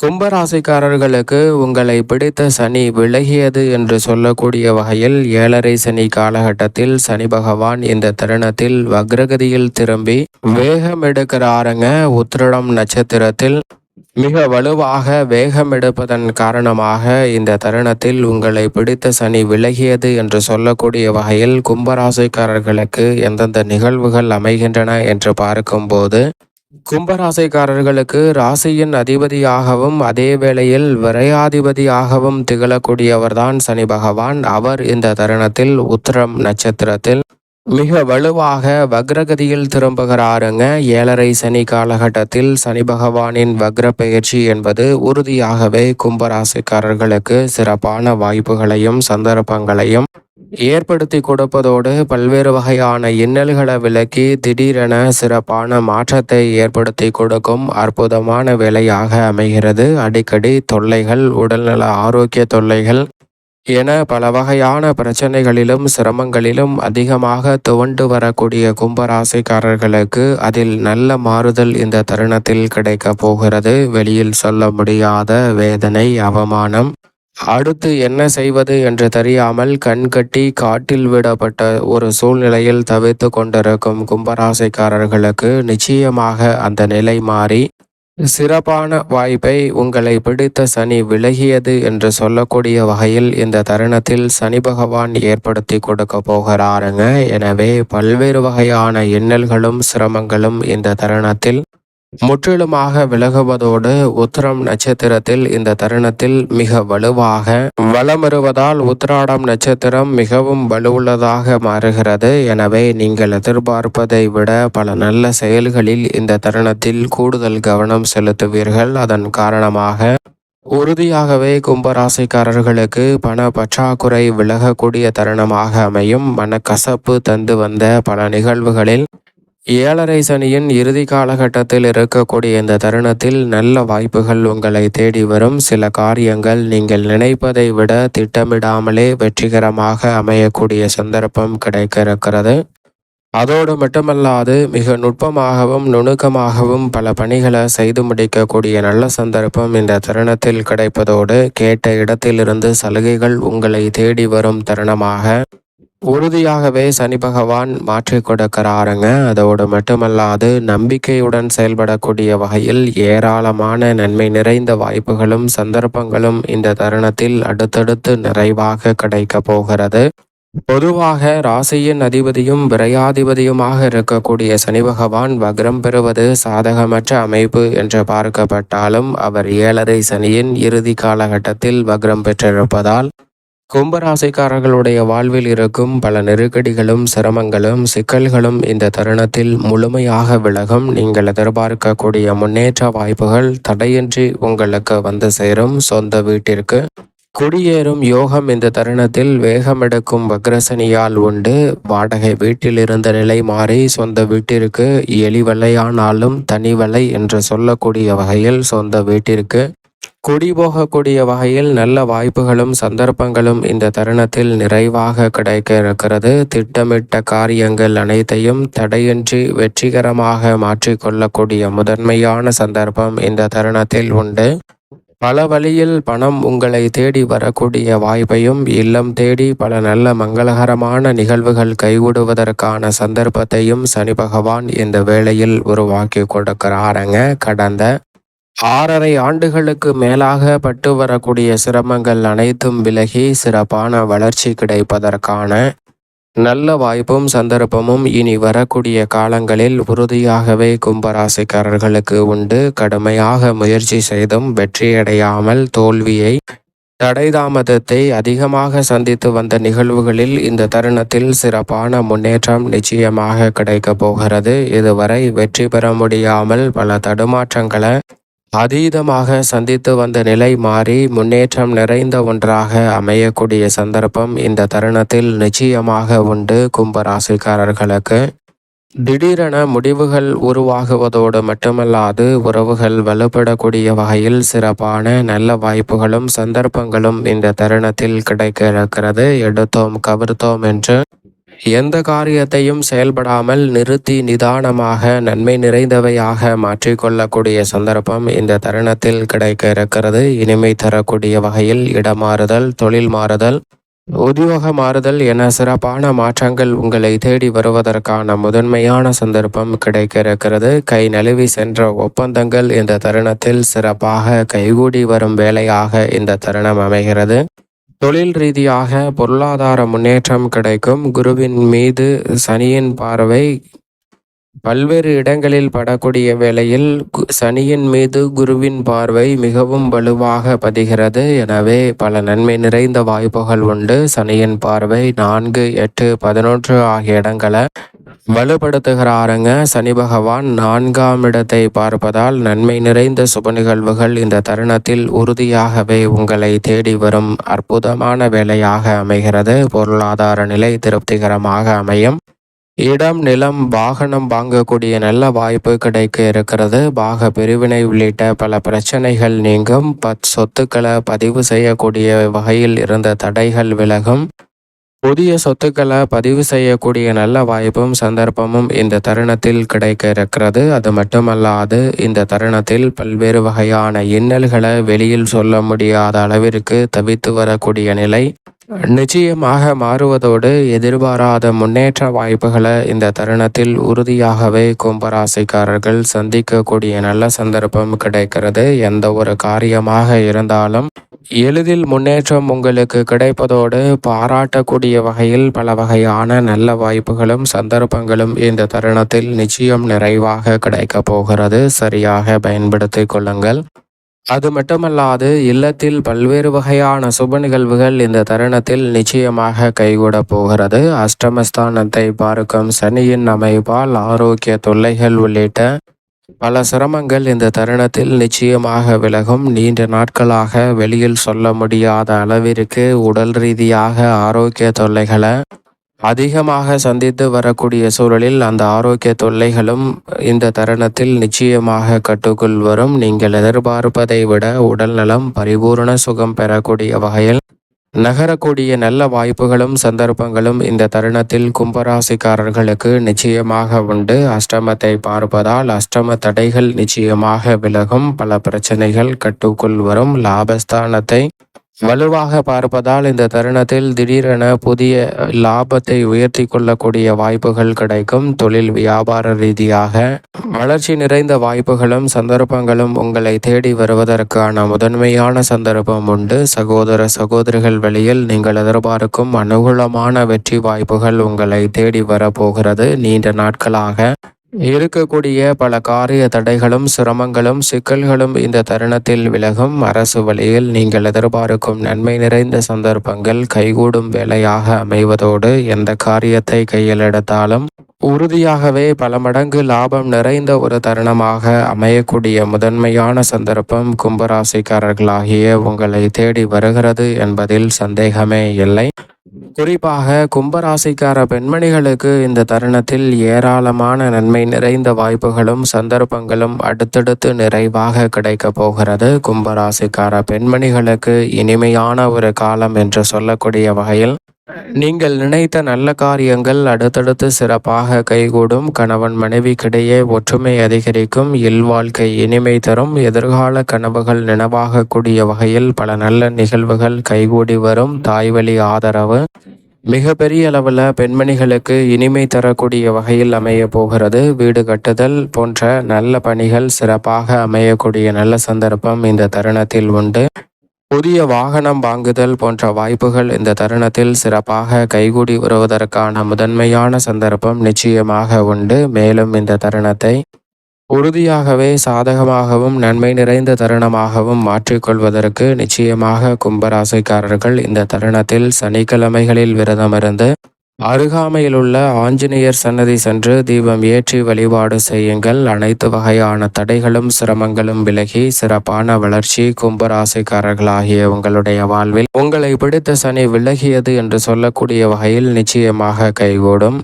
கும்பராசிக்காரர்களுக்கு உங்களை பிடித்த சனி விலகியது என்று சொல்லக்கூடிய வகையில் 7.5 சனி காலகட்டத்தில் சனி பகவான் இந்த தருணத்தில் வக்ரகதியில் திரும்பி வேகம் எடுக்கிறாருங்க. உத்திரடம் நட்சத்திரத்தில் மிக வலுவாக வேகம் எடுப்பதன் காரணமாக இந்த தருணத்தில் உங்களை பிடித்த சனி விலகியது என்று சொல்லக்கூடிய வகையில் கும்பராசிக்காரர்களுக்கு எந்தெந்த நிகழ்வுகள் அமைகின்றன என்று பார்க்கும்போது, கும்பராசிக்காரர்களுக்கு ராசியின் அதிபதியாகவும் அதே வேளையில் விரையாதிபதியாகவும் திகழக்கூடியவர்தான் சனி பகவான். அவர் இந்த தருணத்தில் உத்திரம் நட்சத்திரத்தில் மிக வலுவாக வக்ரகதியில் திரும்புகிறாருங்க. 7.5 சனி காலகட்டத்தில் சனி பகவானின் வக்ர பெயர்ச்சி என்பது உறுதியாகவே கும்பராசிக்காரர்களுக்கு சிறப்பான வாய்ப்புகளையும் சந்தர்ப்பங்களையும் ஏற்படுத்தி கொடுப்பதோடு பல்வேறு வகையான இன்னல்களை விலக்கி திடீரென சிறப்பான மாற்றத்தை ஏற்படுத்தி கொடுக்கும் அற்புதமான வேலையாக அமைகிறது. அடிக்கடி தொல்லைகள், உடல்நல ஆரோக்கிய தொல்லைகள் என பல வகையான பிரச்சனைகளிலும் சிரமங்களிலும் அதிகமாக துவண்டு வரக்கூடிய கும்பராசிக்காரர்களுக்கு அதில் நல்ல மாறுதல் இந்த தருணத்தில் கிடைக்க போகிறது. வெளியில் சொல்ல முடியாத வேதனை, அவமானம், அடுத்து என்ன செய்வது என்று தெரியாமல் கண்கட்டி காட்டில் விடப்பட்ட ஒரு சூழ்நிலையில் தவித்து கொண்டிருக்கும் கும்பராசிக்காரர்களுக்கு நிச்சயமாக அந்த நிலை மாறி சிறப்பான வாய்ப்பை உங்களை பிடித்த சனி விலகியது என்று சொல்லக்கூடிய வகையில் இந்த தருணத்தில் சனி பகவான் ஏற்படுத்தி கொடுக்க போகிறாருங்க. எனவே பல்வேறு வகையான இன்னல்களும் சிரமங்களும் இந்த தருணத்தில் முற்றிலுமாக விலகுவதோடு உத்திரம் நட்சத்திரத்தில் இந்த தருணத்தில் மிக வலுவாக வலம் வருவதால் உத்திராடம் நட்சத்திரம் மிகவும் வலுவுள்ளதாக மாறுகிறது. எனவே நீங்கள் எதிர்பார்ப்பதை விட பல நல்ல செயல்களில் இந்த தருணத்தில் கூடுதல் கவனம் செலுத்துவீர்கள். அதன் காரணமாக உறுதியாகவே கும்பராசிக்காரர்களுக்கு பண பற்றாக்குறை விலகக்கூடிய தருணமாக அமையும். மனக்கசப்பு தந்து வந்த பல நிகழ்வுகளில் 7.5 சனியின் இறுதி காலகட்டத்தில் இருக்கக்கூடிய இந்த தருணத்தில் நல்ல வாய்ப்புகள் உங்களை தேடி வரும். சில காரியங்கள் நீங்கள் நினைப்பதை விட திட்டமிடாமலே வெற்றிகரமாக அமையக்கூடிய சந்தர்ப்பம் கிடைக்க இருக்கிறது. அதோடு மட்டுமல்லாது மிக நுட்பமாகவும் நுணுக்கமாகவும் பல பணிகளை செய்து முடிக்கக்கூடிய நல்ல சந்தர்ப்பம் இந்த தருணத்தில் கிடைப்பதோடு கேட்ட இடத்திலிருந்து சலுகைகள் உங்களை தேடி வரும் தருணமாக உறுதியாகவே சனி பகவான் மாற்றி கொடுக்கிறாருங்க. அதோடு மட்டுமல்லாது நம்பிக்கையுடன் செயல்படக்கூடிய வகையில் ஏராளமான நன்மை நிறைந்த வாய்ப்புகளும் சந்தர்ப்பங்களும் இந்த தருணத்தில் அடுத்தடுத்து நிறைவாக கிடைக்க போகிறது. பொதுவாக ராசியின் அதிபதியும் விரையாதிபதியுமாக இருக்கக்கூடிய சனி பகவான் வக்ரம் பெறுவது சாதகமற்ற அமைப்பு என்று பார்க்கப்பட்டாலும் அவர் 7.5 சனியின் இறுதி காலகட்டத்தில் வக்ரம் பெற்றிருப்பதால் கும்பராசிக்காரர்களுடைய வாழ்வில் இருக்கும் பல நெருக்கடிகளும் சிரமங்களும் சிக்கல்களும் இந்த தருணத்தில் முழுமையாக விலகும். நீங்கள் எதிர்பார்க்கக்கூடிய முன்னேற்ற வாய்ப்புகள் தடையின்றி உங்களுக்கு வந்து சேரும். சொந்த வீட்டிற்கு குடியேறும் யோகம் இந்த தருணத்தில் வேகமெடுக்கும் வக்ரசனியால் உண்டு. வாடகை வீட்டில் இருந்த நிலை மாறி சொந்த வீட்டிற்கு எளிவலையானாலும் தனிவலை என்று சொல்லக்கூடிய வகையில் சொந்த வீட்டிற்கு குடிபோகக்கூடிய வகையில் நல்ல வாய்ப்புகளும் சந்தர்ப்பங்களும் இந்த தருணத்தில் நிறைவாக கிடைக்க இருக்கிறது. திட்டமிட்ட காரியங்கள் அனைத்தையும் தடையின்றி வெற்றிகரமாக மாற்றிக்கொள்ளக்கூடிய முதன்மையான சந்தர்ப்பம் இந்த தருணத்தில் உண்டு. பல வழியில் பணம் உங்களை தேடி வரக்கூடிய வாய்ப்பையும் இல்லம் தேடி பல நல்ல மங்களகரமான நிகழ்வுகள் கைகூடுவதற்கான சந்தர்ப்பத்தையும் சனி பகவான் இந்த வேளையில் உருவாக்கி கொடுக்கிறாருங்க. கடந்த 6.5 ஆண்டுகளுக்கு மேலாக பட்டு வரக்கூடிய சிரமங்கள் அனைத்தும் விலகி சிறப்பான வளர்ச்சி கிடைப்பதற்கான நல்ல வாய்ப்பும் சந்தர்ப்பமும் இனி வரக்கூடிய காலங்களில் உறுதியாகவே கும்பராசிக்காரர்களுக்கு உண்டு. கடுமையாக முயற்சி செய்தும் வெற்றியடையாமல் தோல்வியை தடை தாமதத்தை அதிகமாக சந்தித்து வந்த நிகழ்வுகளில் இந்த தருணத்தில் சிறப்பான முன்னேற்றம் நிச்சயமாக கிடைக்க போகிறது. இதுவரை வெற்றி பெற முடியாமல் பல தடுமாற்றங்களை அதீதமாக சந்தித்து வந்த நிலை மாறி முன்னேற்றம் நிறைந்த ஒன்றாக அமையக்கூடிய சந்தர்ப்பம் இந்த தருணத்தில் நிச்சயமாக உண்டு. கும்பராசிக்காரர்களுக்கு திடீரென முடிவுகள் உருவாகுவதோடு மட்டுமல்லாது உறவுகள் வலுப்படக்கூடிய வகையில் சிறப்பான நல்ல வாய்ப்புகளும் சந்தர்ப்பங்களும் இந்த தருணத்தில் கிடைக்க இருக்கிறது. எடுத்தோம் கவிர்த்தோம் என்று எந்த காரியத்தையும் செயல்படாமல் நிறுத்தி நிதானமாக நன்மை நிறைந்தவையாக மாற்றிக்கொள்ளக்கூடிய சந்தர்ப்பம் இந்த தருணத்தில் கிடைக்க இருக்கிறது. இனிமை தரக்கூடிய வகையில் இடமாறுதல், தொழில் மாறுதல், உத்தியோக மாறுதல் என சிறப்பான மாற்றங்கள் உங்களை தேடி வருவதற்கான முதன்மையான சந்தர்ப்பம் கிடைக்க இருக்கிறது. கை நழுவி சென்ற ஒப்பந்தங்கள் இந்த தருணத்தில் சிறப்பாக கைகூடி வரும் வேலையாக இந்த தருணம் அமைகிறது. தொழில் ரீதியாக பொருளாதார முன்னேற்றம் கிடைக்கும். குருவின் மீது சனியின் பார்வை பல்வேறு இடங்களில் படக்கூடிய வேளையில் சனியின் மீது குருவின் பார்வை மிகவும் வலுவாக பதிகிறது. எனவே பல நன்மை நிறைந்த வாய்ப்புகள் உண்டு. சனியின் பார்வை 4, 8, 11 ஆகிய இடங்களை வலுப்படுத்துகிறாருங்க. சனி பகவான் 4ஆம் இடத்தை பார்ப்பதால் நன்மை நிறைந்த சுப நிகழ்வுகள் இந்த தருணத்தில் உறுதியாகவே உங்களை தேடி வரும் அற்புதமான வேலையாக அமைகிறது. பொருளாதார நிலை திருப்திகரமாக அமையும். இடம், நிலம், வாகனம் வாங்கக்கூடிய நல்ல வாய்ப்பு கிடைக்க இருக்கிறது. பாக பிரிவினை உள்ளிட்ட பல பிரச்சனைகள் நீங்கும். சொத்துக்களை பதிவு செய்யக்கூடிய வகையில் இருந்த தடைகள் விலகும். புதிய சொத்துக்களை பதிவு செய்யக்கூடிய நல்ல வாய்ப்பும் சந்தர்ப்பமும் இந்த தருணத்தில் கிடைக்க இருக்கிறது. அது மட்டுமல்லாது இந்த தருணத்தில் பல்வேறு வகையான இன்னல்களை வெளியில் சொல்ல முடியாத அளவிற்கு தவித்து வரக்கூடிய நிலை நிச்சயமாக மாறுவதோடு எதிர்பாராத முன்னேற்ற வாய்ப்புகளை இந்த தருணத்தில் உறுதியாகவே கும்பராசிக்காரர்கள் சந்திக்கக்கூடிய நல்ல சந்தர்ப்பம் கிடைக்கிறது. எந்த ஒரு காரியமாக இருந்தாலும் எளிதில் முன்னேற்றம் உங்களுக்கு கிடைப்பதோடு பாராட்டக்கூடிய வகையில் பல வகையான நல்ல வாய்ப்புகளும் சந்தர்ப்பங்களும் இந்த தருணத்தில் நிச்சயம் நிறைவாக கிடைக்க போகிறது. சரியாக பயன்படுத்திக் கொள்ளுங்கள். அது மட்டுமல்லாது இல்லத்தில் பல்வேறு வகையான சுப நிகழ்வுகள் இந்த தருணத்தில் நிச்சயமாக கைகூட போகிறது. அஷ்டமஸ்தானத்தை பார்க்கும் சனியின் அமைப்பால் ஆரோக்கிய தொல்லைகள் உள்ளிட்ட பல சிரமங்கள் இந்த தருணத்தில் நிச்சயமாக விலகும். நீண்ட நாட்களாக வெளியில் சொல்ல முடியாத அளவிற்கு உடல் ரீதியாக ஆரோக்கிய தொல்லைகளை அதிகமாக சந்தித்து வரக்கூடிய சூழலில் அந்த ஆரோக்கிய தொல்லைகளும் இந்த தருணத்தில் நிச்சயமாக கட்டுக்குள் வரும். நீங்கள் எதிர்பார்ப்பதை விட உடல் நலம் பரிபூர்ண சுகம் பெறக்கூடிய வகையில் நகரக்கூடிய நல்ல வாய்ப்புகளும் சந்தர்ப்பங்களும் இந்த தருணத்தில் கும்பராசிக்காரர்களுக்கு நிச்சயமாக உண்டு. அஷ்டமத்தை பார்ப்பதால் அஷ்டம தடைகள் நிச்சயமாக விலகும். பல பிரச்சனைகள் கட்டுக்குள் வரும். லாபஸ்தானத்தை வலுவாக பார்ப்பதால் இந்த தருணத்தில் திடீரென புதிய லாபத்தை உயர்த்தி கொள்ளக்கூடிய வாய்ப்புகள் கிடைக்கும். தொழில் வியாபார ரீதியாக வளர்ச்சி நிறைந்த வாய்ப்புகளும் சந்தர்ப்பங்களும் உங்களை தேடி வருவதற்கான முதன்மையான சந்தர்ப்பம் உண்டு. சகோதர சகோதரிகள் வழியில் நீங்கள் எதிர்பார்க்கும் அனுகூலமான வெற்றி வாய்ப்புகள் உங்களை தேடி வரப்போகிறது. நீண்ட நாட்களாக இருக்கக்கூடிய பல காரிய தடைகளும் சிரமங்களும் சிக்கல்களும் இந்த தருணத்தில் விலகும். அரசு வழியில் நீங்கள் எதிர்பார்க்கும் நன்மை நிறைந்த சந்தர்ப்பங்கள் கைகூடும் வேலையாக அமைவதோடு எந்த காரியத்தை கையில் எடுத்தாலும் உறுதியாகவே பல மடங்கு லாபம் நிறைந்த ஒரு தருணமாக அமையக்கூடிய முதன்மையான சந்தர்ப்பம் கும்பராசிக்காரர்களாகிய உங்களை தேடி வருகிறது என்பதில் சந்தேகமே இல்லை. குறிப்பாக கும்பராசிக்கார பெண்மணிகளுக்கு இந்த தருணத்தில் ஏராளமான நன்மை நிறைந்த வாய்ப்புகளும் சந்தர்ப்பங்களும் அடுத்தடுத்து நிறைவாக கிடைக்க போகிறது. கும்பராசிக்கார பெண்மணிகளுக்கு இனிமையான ஒரு காலம் என்று சொல்லக்கூடிய வகையில் நீங்கள் நினைத்த நல்ல காரியங்கள் அடுத்தடுத்து சிறப்பாக கைகூடும். கணவன் மனைவிக்கிடையே ஒற்றுமை அதிகரிக்கும். இல்வாழ்க்கை இனிமை தரும். எதிர்கால கனவுகள் நினைவாகக்கூடிய வகையில் பல நல்ல நிகழ்வுகள் கைகூடி வரும். தாய்வழி ஆதரவு மிக பெரிய அளவில் பெண்மணிகளுக்கு இனிமை தரக்கூடிய வகையில் அமைய போகிறது. வீடு கட்டுதல் போன்ற நல்ல பணிகள் சிறப்பாக அமையக்கூடிய நல்ல சந்தர்ப்பம் இந்த தருணத்தில் உண்டு. புதிய வாகனம் வாங்குதல் போன்ற வாய்ப்புகள் இந்த தருணத்தில் சிறப்பாக கைகூடி வருவதற்கான முதன்மையான சந்தர்ப்பம் நிச்சயமாக உண்டு. மேலும் இந்த தருணத்தை உறுதியாகவே சாதகமாகவும் நன்மை நிறைந்த தருணமாகவும் மாற்றிக்கொள்வதற்கு நிச்சயமாக கும்பராசிக்காரர்கள் இந்த தருணத்தில் சனிக்கிழமைகளில் விரதமிருந்து அருகாமையில் உள்ள ஆஞ்சநேயர் சன்னதி சென்று தீபம் ஏற்றி வழிபாடு செய்யுங்கள். அனைத்து வகையான தடைகளும் சிரமங்களும் விலகி சிறப்பான வளர்ச்சி கும்பராசிக்காரர்களாகிய உங்களுடைய வாழ்வில் உங்களை பிடித்த சனி விலகியது என்று சொல்லக்கூடிய வகையில் நிச்சயமாக கைகூடும்.